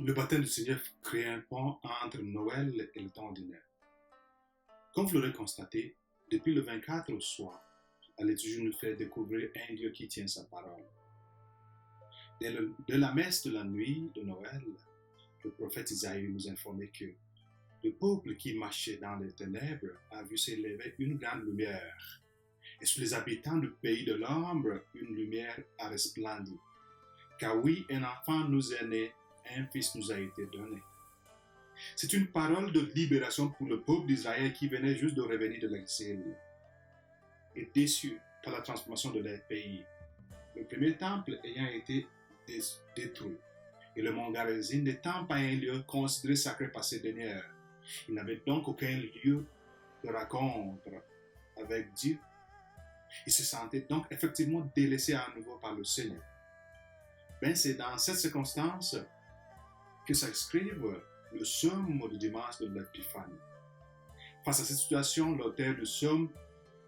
Le baptême du Seigneur crée un pont entre Noël et le temps ordinaire. Comme vous l'aurez constaté, depuis le 24 au soir, la liturgie nous fait découvrir un Dieu qui tient sa parole. De la messe de la nuit de Noël, le prophète Isaïe nous informait que le peuple qui marchait dans les ténèbres a vu s'élever une grande lumière, et sur les habitants du pays de l'ombre, une lumière a resplendi. Car oui, un enfant nous est né, un fils nous a été donné. C'est une parole de libération pour le peuple d'Israël qui venait juste de revenir de l'exil et déçu par la transformation de leur pays. Le premier temple ayant été détruit et le mont Garizim n'étant pas un lieu considéré sacré par ces dernières. Il n'avait donc aucun lieu de rencontre avec Dieu. Il se sentait donc effectivement délaissé à nouveau par le Seigneur. C'est dans cette circonstance que s'inscrive le psaume du dimanche de l'Épiphanie. Face à cette situation, l'auteur du psaume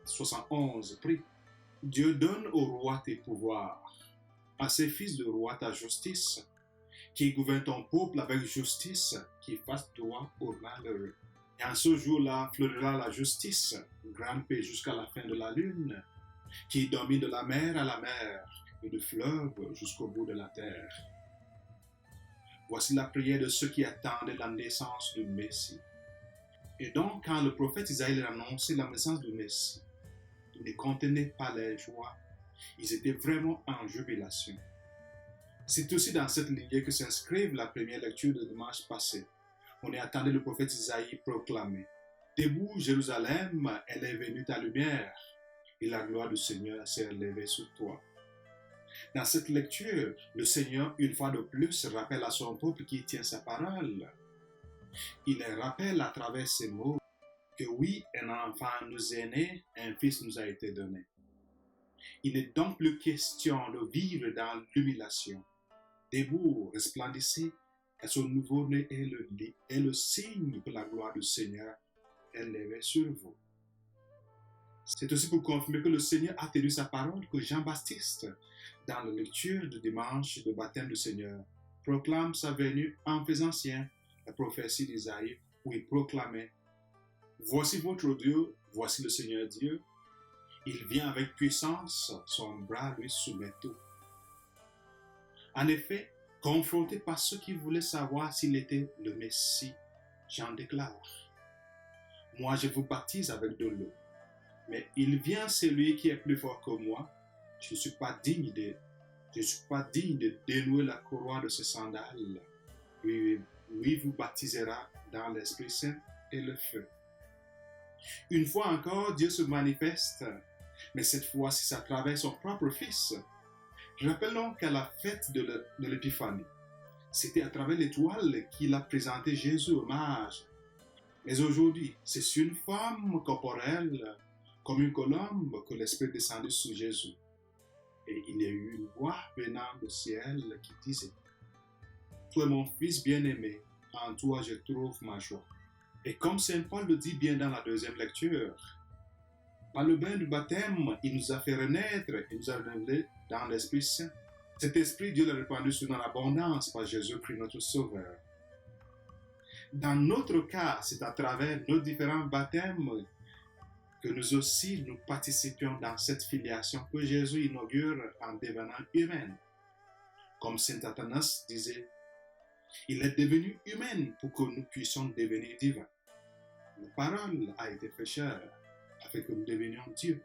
71 prie: Dieu donne au roi tes pouvoirs, à ses fils de roi ta justice, qui gouverne ton peuple avec justice, qui fasse droit aux malheureux. Et en ce jour-là fleurira la justice, grande paix jusqu'à la fin de la lune, qui domine de la mer à la mer et du fleuve jusqu'au bout de la terre. Voici la prière de ceux qui attendaient la naissance du Messie. Et donc, quand le prophète Isaïe annonçait la naissance du Messie, il ne contenait pas leur joie. Ils étaient vraiment en jubilation. C'est aussi dans cette lignée que s'inscrive la première lecture de dimanche passé. On y attendait le prophète Isaïe proclamer: Debout, Jérusalem, elle est venue ta lumière, et la gloire du Seigneur s'est élevée sur toi. Dans cette lecture, le Seigneur, une fois de plus, rappelle à son peuple qui tient sa parole. Il les rappelle à travers ces mots que oui, un enfant nous est né, un fils nous a été donné. Il n'est donc plus question de vivre dans l'humiliation. Debout, resplendissez, car ce nouveau-né est le signe que la gloire du Seigneur est levée sur vous. C'est aussi pour confirmer que le Seigneur a tenu sa parole que Jean-Baptiste, dans la lecture du dimanche de baptême du Seigneur, proclame sa venue en faisant sien la prophétie d'Isaïe où il proclamait: Voici votre Dieu, voici le Seigneur Dieu. Il vient avec puissance, son bras lui soumet tout. En effet, confronté par ceux qui voulaient savoir s'il était le Messie, Jean déclare: Moi je vous baptise avec de l'eau, mais il vient celui qui est plus fort que moi. Je ne suis pas digne de dénouer la courroie de ses sandales. Lui vous baptisera dans l'Esprit Saint et le feu. Une fois encore, Dieu se manifeste, mais cette fois-ci, c'est à travers son propre Fils. Rappelons qu'à la fête de l'Épiphanie, c'était à travers l'étoile qu'il a présenté Jésus aux mages. Mais aujourd'hui, c'est sur une forme corporelle, comme une colombe, que l'Esprit descendait sur Jésus. Et il y a eu une voix venant du ciel qui disait: Tu es mon Fils bien-aimé, en toi je trouve ma joie. Et comme Saint Paul le dit bien dans la deuxième lecture, par le bain du baptême, il nous a fait renaître et nous a révélé dans l'Esprit Saint. Cet Esprit, Dieu l'a répandu sur nous en abondance par Jésus-Christ notre Sauveur. Dans notre cas, c'est à travers nos différents baptêmes que nous aussi nous participions dans cette filiation que Jésus inaugure en devenant humain. Comme saint Athanas disait, il est devenu humain pour que nous puissions devenir divins. La parole a été fait chair afin que nous devenions Dieu.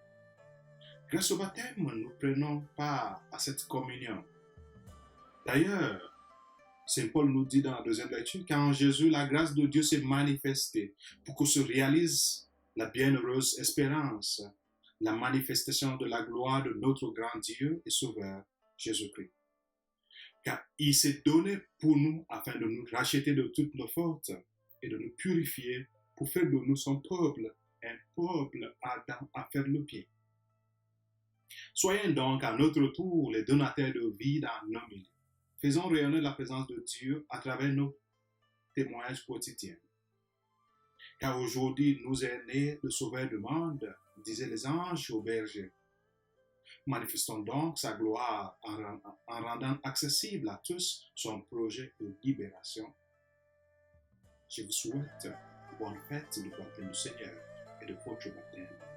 Grâce au baptême, nous prenons part à cette communion. D'ailleurs, Saint Paul nous dit dans la deuxième lecture qu'en Jésus, la grâce de Dieu s'est manifestée pour que se réalise la bienheureuse espérance, la manifestation de la gloire de notre grand Dieu et Sauveur, Jésus-Christ. Car il s'est donné pour nous afin de nous racheter de toutes nos fautes et de nous purifier pour faire de nous son peuple, un peuple ardent à faire le bien. Soyons donc à notre tour les donateurs de vie dans nos milieux. Faisons rayonner la présence de Dieu à travers nos témoignages quotidiens. Car aujourd'hui nous est né le Sauveur du monde, disaient les anges aux bergers. Manifestons donc sa gloire en rendant accessible à tous son projet de libération. Je vous souhaite bonne fête du baptême du Seigneur et de votre baptême.